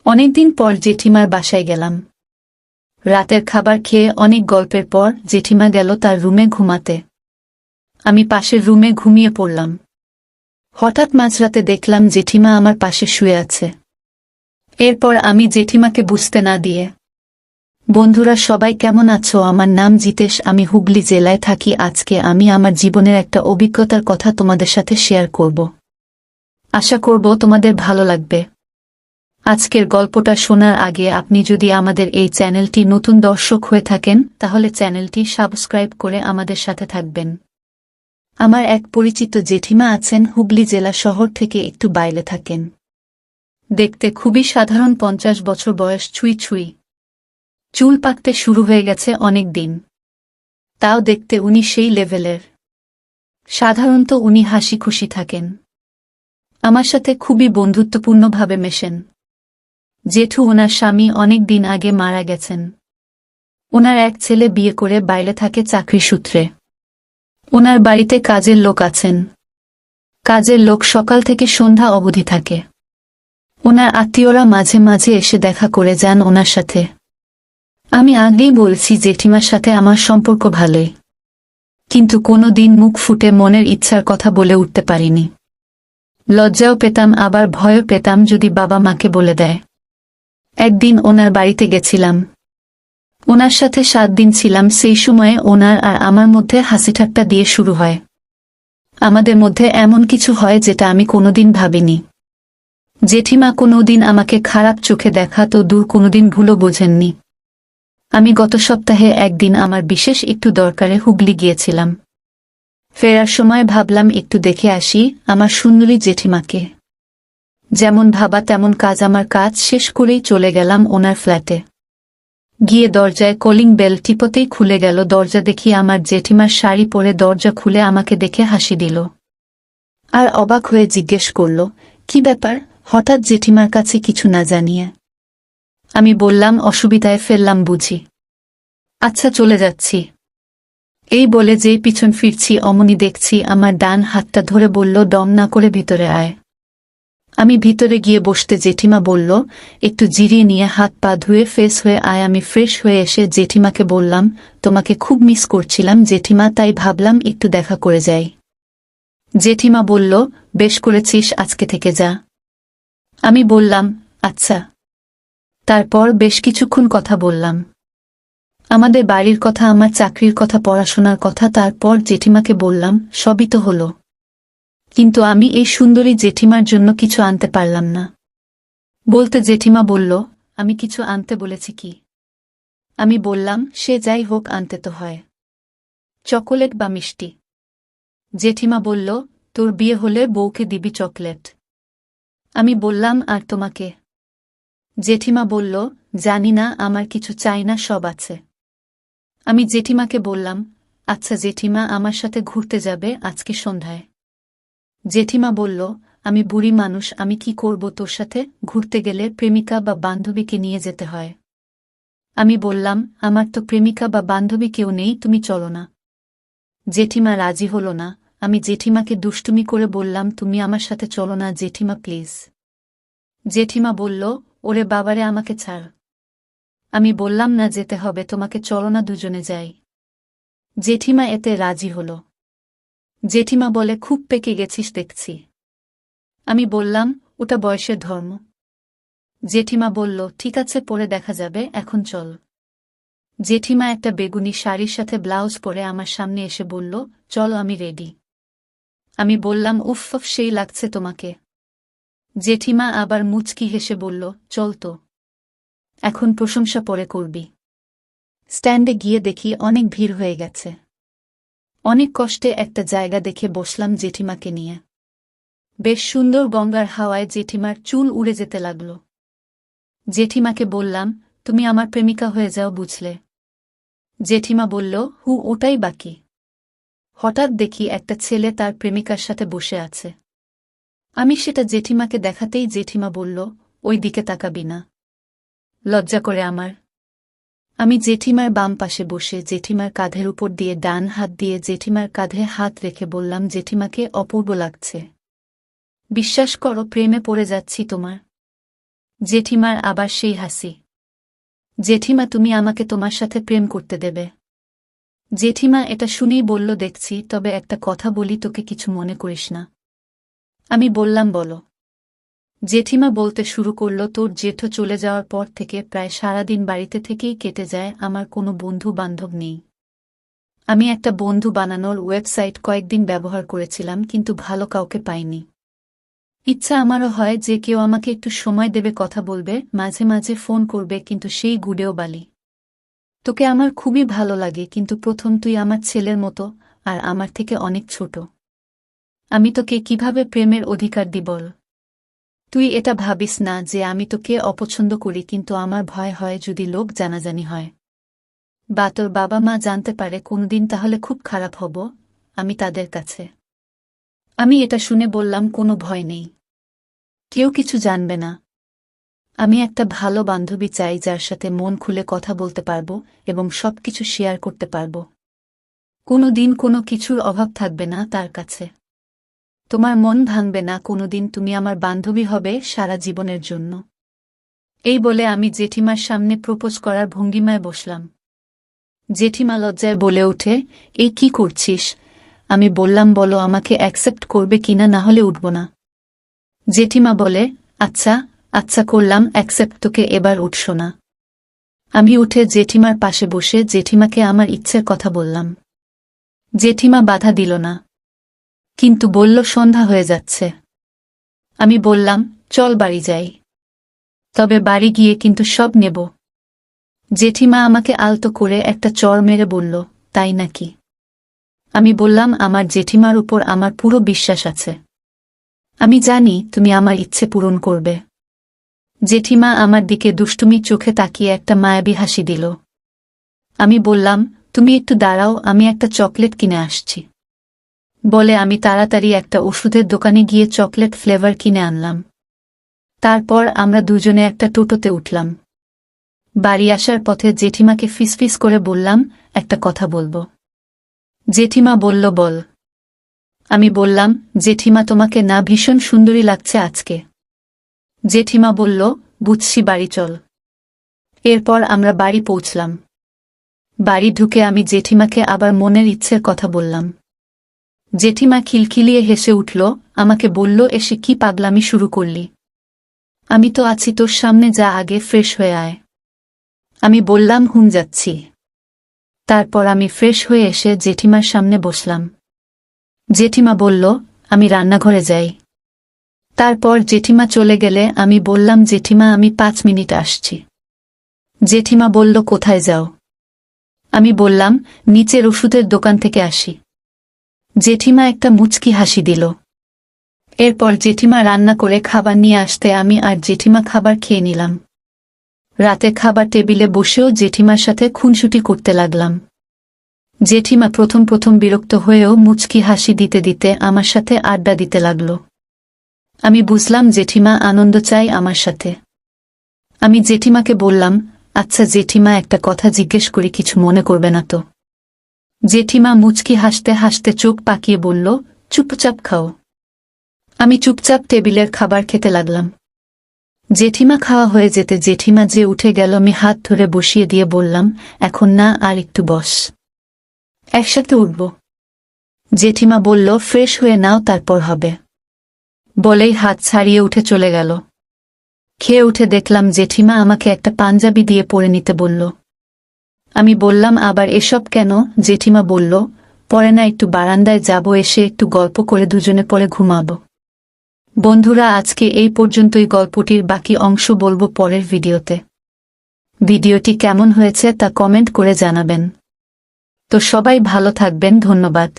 অনেকদিন পর জেঠিমার বাসায় গেলাম। রাতের খাবার খেয়ে অনেক গল্পের পর জেঠিমা গেল তার রুমে ঘুমাতে। আমি পাশের রুমে ঘুমিয়ে পড়লাম। হঠাৎ মাঝরাতে দেখলাম জেঠিমা আমার পাশে শুয়ে আছে। এরপর আমি জেঠিমাকে বুঝতে না দিয়ে, বন্ধুরা সবাই কেমন আছো? আমার নাম জিতেশ, আমি হুগলি জেলায় থাকি। আজকে আমি আমার জীবনের একটা অভিজ্ঞতার কথা তোমাদের সাথে শেয়ার করব। আশা করব তোমাদের ভালো লাগবে। আজকের গল্পটা শোনার আগে আপনি যদি আমাদের এই চ্যানেলটি নতুন দর্শক হয়ে থাকেন তাহলে চ্যানেলটি সাবস্ক্রাইব করে আমাদের সাথে থাকবেন। আমার এক পরিচিত জেঠিমা আছেন, হুগলি জেলা শহর থেকে একটু বাইরে থাকেন। দেখতে খুবই সাধারণ, 50 বছর বয়স ছুঁই ছুঁই। চুল পাকতে শুরু হয়ে গেছে অনেক দিন, তাও দেখতে উনি সেই লেভেলের। সাধারণত উনি হাসি খুশি থাকেন, আমার সাথে খুবই বন্ধুত্বপূর্ণভাবে মেশেন। জেঠু ওনার স্বামী অনেক দিন আগে মারা গেছেন। ওনার এক ছেলে বিয়ে করে বাইরে থাকে চাকরি সূত্রে। ওনার বাড়িতে কাজের লোক আছেন। কাজের লোক সকাল থেকে সন্ধ্যা অবধি থাকে। ওনার আত্মীয়রা মাঝে মাঝে এসে দেখা করে যান ওনার সাথে। আমি আগেই বলছি জেঠিমার সাথে আমার সম্পর্ক ভালোই, কিন্তু কোনো দিন মুখ ফুটে মনের ইচ্ছার কথা বলে উঠতে পারিনি। লজ্জাও পেতাম, আবার ভয়ও পেতাম যদি বাবা মাকে বলে দেয়। একদিন ওনার বাড়িতে গেছিলাম। ওনার সাথে 7 দিন ছিলাম। সেই সময়ে ওনার আর আমার মধ্যে হাসিঠাট্টা দিয়ে শুরু হয়। আমাদের মধ্যে এমন কিছু হয় যেটা আমি কোনোদিন ভাবিনি। জেঠিমা কোনোদিন আমাকে খারাপ চোখে দেখা তো দূর, কোনোদিন ভুলও বোঝেননি। আমি গত সপ্তাহে একদিন আমার বিশেষ একটু দরকারে হুগলি গিয়েছিলাম। ফেরার সময় ভাবলাম একটু দেখে আসি আমার সুন্দরী জেঠিমাকে। যেমন ভাবা তেমন কাজ। আমার কাজ শেষ করেই চলে গেলাম ওনার ফ্ল্যাটে। গিয়ে দরজায় কলিং বেল টিপতেই খুলে গেল দরজা। দেখি আমার জেঠিমার শাড়ি পরে দরজা খুলে আমাকে দেখে হাসি দিল, আর অবাক হয়ে জিজ্ঞেস করল, কি ব্যাপার হঠাৎ জেঠিমার কাছে কিছু না জানিয়ে? আমি বললাম, অসুবিধায় ফেললাম বুঝি। আচ্ছা চলে যাচ্ছি। এই বলে যেই পিছন ফিরছি অমনি দেখছি আমার ডান হাতটা ধরে বলল, দম না করে ভিতরে আয়। আমি ভিতরে গিয়ে বসতে জেঠিমা বলল, একটু জিরিয়ে নিয়ে হাত পা ধুয়ে ফ্রেশ হয়ে আয়। আমি ফ্রেশ হয়ে এসে জেঠিমাকে বললাম, তোমাকে খুব মিস করছিলাম জেঠিমা, তাই ভাবলাম একটু দেখা করে যাই। জেঠিমা বলল, বেশ করেছিস, আজকে থেকে যা। আমি বললাম, আচ্ছা। তারপর বেশ কিছুক্ষণ কথা বললাম, আমাদের বাড়ির কথা, আমার চাকরির কথা, পড়াশোনার কথা। তারপর জেঠিমাকে বললাম, সবই তো হলো, কিন্তু আমি এই সুন্দরী জেঠিমার জন্য কিছু আনতে পারলাম না। বলতে জেঠিমা বলল, আমি কিছু আনতে বলেছি কি? আমি বললাম, সে যাই হোক আনতে তো হয়, চকোলেট বা মিষ্টি। জেঠিমা বলল, তোর বিয়ে হলে বউকে দিবি চকলেট। আমি বললাম, আর তোমাকে? জেঠিমা বলল, জানি না, আমার কিছু চাই না, সব আছে। আমি জেঠিমাকে বললাম, আচ্ছা জেঠিমা, আমার সাথে ঘুরতে যাবে আজকে সন্ধ্যায়? জেঠিমা বলল, আমি বুড়ি মানুষ, আমি কি করব তোর সাথে? ঘুরতে গেলে প্রেমিকা বা বান্ধবীকে নিয়ে যেতে হয়। আমি বললাম, আমার তো প্রেমিকা বা বান্ধবী কেউ নেই, তুমি চলো না। জেঠিমা রাজি হল না। আমি জেঠিমাকে দুষ্টুমি করে বললাম, তুমি আমার সাথে চলো না জেঠিমা প্লিজ। জেঠিমা বলল, ওরে বাবারে, আমাকে ছাড়। আমি বললাম, না যেতে হবে তোমাকে, চলো না দুজনে যাই। জেঠিমা এতে রাজি হল। জেঠিমা বলে, খুব পেকে গেছিস দেখছি। আমি বললাম, ওটা বয়সের ধর্ম। জেঠিমা বলল, ঠিক আছে, পরে দেখা যাবে, এখন চল। জেঠিমা একটা বেগুনি শাড়ির সাথে ব্লাউজ পরে আমার সামনে এসে বলল, চলো আমি রেডি। আমি বললাম, উফ, সেই লাগছে তোমাকে। জেঠিমা আবার মুচকি হেসে বলল, চল তো, এখন প্রশংসা পরে করবি। স্ট্যান্ডে গিয়ে দেখি অনেক ভিড় হয়ে গেছে। অনেক কষ্টে একটা জায়গা দেখে বসলাম জেঠিমাকে নিয়ে। বেশ সুন্দর গঙ্গার হাওয়ায় জেঠিমার চুল উড়ে যেতে লাগল। জেঠিমাকে বললাম, তুমি আমার প্রেমিকা হয়ে যাও বুঝলে। জেঠিমা বলল, ওটাই বাকি। হঠাৎ দেখি একটা ছেলে তার প্রেমিকার সাথে বসে আছে। আমি সেটা জেঠিমাকে দেখাতেই জেঠিমা বলল, ওই দিকে তাকাবি না। লজ্জা করে আমার। আমি জেঠিমার বাম পাশে বসে জেঠিমার কাঁধের উপর দিয়ে ডান হাত দিয়ে জেঠিমার কাঁধে হাত রেখে বললাম, জেঠিমাকে অপূর্ব লাগছে। বিশ্বাস করো, প্রেমে পড়ে যাচ্ছি তোমার। জেঠিমার আবার সেই হাসি। জেঠিমা, তুমি আমাকে তোমার সাথে প্রেম করতে দেবে? জেঠিমা এটা শুনেই বলল, দেখছি, তবে একটা কথা বলি, তোকে কিছু মনে করিস না। আমি বললাম, বলো। জেঠিমা বলতে শুরু করল, তোর জেঠো চলে যাওয়ার পর থেকে প্রায় সারাদিন বাড়িতে থেকেই কেটে যায়, আমার কোনো বন্ধু বান্ধব নেই। আমি একটা বন্ধু বানানোর ওয়েবসাইট কয়েকদিন ব্যবহার করেছিলাম, কিন্তু ভালো কাউকে পাইনি। ইচ্ছা আমারও হয় যে কেউ আমাকে একটু সময় দেবে, কথা বলবে, মাঝে মাঝে ফোন করবে, কিন্তু সেই গুডেও বালি। তোকে আমার খুবই ভালো লাগে, কিন্তু প্রথম তুই আমার ছেলের মতো, আর আমার থেকে অনেক ছোট। আমি তোকে কিভাবে প্রেমের অধিকার দিই বল? তুই এটা ভাবিস না যে আমি তোকে অপছন্দ করি, কিন্তু আমার ভয় হয় যদি লোক জানাজানি হয় বা তোর বাবা মা জানতে পারে কোনদিন, তাহলে খুব খারাপ হব আমি তাদের কাছে। আমি এটা শুনে বললাম, কোনো ভয় নেই, কেউ কিছু জানবে না। আমি একটা ভালো বান্ধবী চাই, যার সাথে মন খুলে কথা বলতে পারবো এবং সবকিছু শেয়ার করতে পারবো। কোনো দিন কোনো কিছুর অভাব থাকবে না তার কাছে। তোমার মন ভাঙবে না কোনোদিন, তুমি আমার বান্ধবী হবে সারা জীবনের জন্য। এই বলে আমি জেঠিমার সামনে প্রপোজ করার ভঙ্গিমায় বসলাম। জেঠিমা লজ্জায় বলে ওঠে, এই কি করছিস? আমি বললাম, বলো আমাকে অ্যাকসেপ্ট করবে কিনা, না হলে উঠব না। জেঠিমা বলে, আচ্ছা আচ্ছা করলাম অ্যাকসেপ্ট, তোকে এবার উঠস না। আমি উঠে জেঠিমার পাশে বসে জেঠিমাকে আমার ইচ্ছের কথা বললাম। জেঠিমা বাধা দিল না, কিন্তু বলল, সন্ধ্যা হয়ে যাচ্ছে। আমি বললাম, চল বাড়ি যাই, তবে বাড়ি গিয়ে কিন্তু সব নেব। জেঠিমা আমাকে আলতো করে একটা চড় মেরে বলল, তাই নাকি? আমি বললাম, আমার জেঠিমার উপর আমার পুরো বিশ্বাস আছে, আমি জানি তুমি আমার ইচ্ছে পূরণ করবে। জেঠিমা আমার দিকে দুষ্টুমি চোখে তাকিয়ে একটা মায়াবী হাসি দিল। আমি বললাম, তুমি একটু দাঁড়াও, আমি একটা চকলেট কিনে আসছি। বলে আমি তাড়াতাড়ি একটা ওষুধের দোকানে গিয়ে চকলেট ফ্লেভার কিনে আনলাম। তারপর আমরা দুজনে একটা টোটোতে উঠলাম। বাড়ি আসার পথে জেঠিমাকে ফিসফিস করে বললাম, একটা কথা বলবো। জেঠিমা বলল, বল। আমি বললাম, জেঠিমা, তোমাকে না ভীষণ সুন্দরী লাগছে আজকে। জেঠিমা বলল, বুঝছি, বাড়ি চল। এরপর আমরা বাড়ি পৌঁছলাম। বাড়ি ঢুকে আমি জেঠিমাকে আবার মনের ইচ্ছের কথা বললাম। জেঠিমা খিলখিলিয়ে হেসে উঠল, আমাকে বলল, এসে কি পাগলামি শুরু করলি? আমি তো আছি তোর সামনে, যা আগে ফ্রেশ হয়ে আয়। আমি বললাম, হুম যাচ্ছি। তারপর আমি ফ্রেশ হয়ে এসে জেঠিমার সামনে বসলাম। জেঠিমা বলল, আমি রান্নাঘরে যাই। তারপর জেঠিমা চলে গেলে আমি বললাম, জেঠিমা, আমি 5 মিনিট আসছি। জেঠিমা বলল, কোথায় যাও? আমি বললাম, নিচের ওষুধের দোকান থেকে আসি। জেঠিমা একটা মুচকি হাসি দিল। এরপর জেঠিমা রান্না করে খাবার নিয়ে আসতে আমি আর জেঠিমা খাবার খেয়ে নিলাম। রাতে খাবার টেবিলে বসেও জেঠিমার সাথে খুনসুটি করতে লাগলাম। জেঠিমা প্রথম প্রথম বিরক্ত হয়েও মুচকি হাসি দিতে দিতে আমার সাথে আড্ডা দিতে লাগল। আমি বুঝলাম জেঠিমা আনন্দ চাই আমার সাথে। আমি জেঠিমাকে বললাম, আচ্ছা জেঠিমা, একটা কথা জিজ্ঞেস করি, কিছু মনে করবে না তো? জেঠিমা মুচকি হাসতে হাসতে চোখ পাকিয়ে বলল, চুপচাপ খাও। আমি চুপচাপ টেবিলের খাবার খেতে লাগলাম। জেঠিমা খাওয়া হয়ে যেতে জেঠিমা যে উঠে গেল, আমি হাত ধরে বসিয়ে দিয়ে বললাম, এখন না, আর একটু বস, একসাথে উঠব। জেঠিমা বলল, ফ্রেশ হয়ে নাও, তারপর হবে। বলেই হাত ছাড়িয়ে উঠে চলে গেল। খেয়ে উঠে দেখলাম জেঠিমা আমাকে একটা পাঞ্জাবি দিয়ে পরে নিতে বলল। আমি বললাম, আবার এসব কেন? জেঠিমা বলল, পরে না, একটু বারান্দায় যাব, এসে একটু গল্প করে দুজনে পরে ঘুমাবো। বন্ধুরা, আজকে এই পর্যন্তই। গল্পটির বাকি অংশ বলবো পরের ভিডিওতে। ভিডিওটি কেমন হয়েছে তা কমেন্ট করে জানাবেন। তো সবাই ভালো থাকবেন, ধন্যবাদ।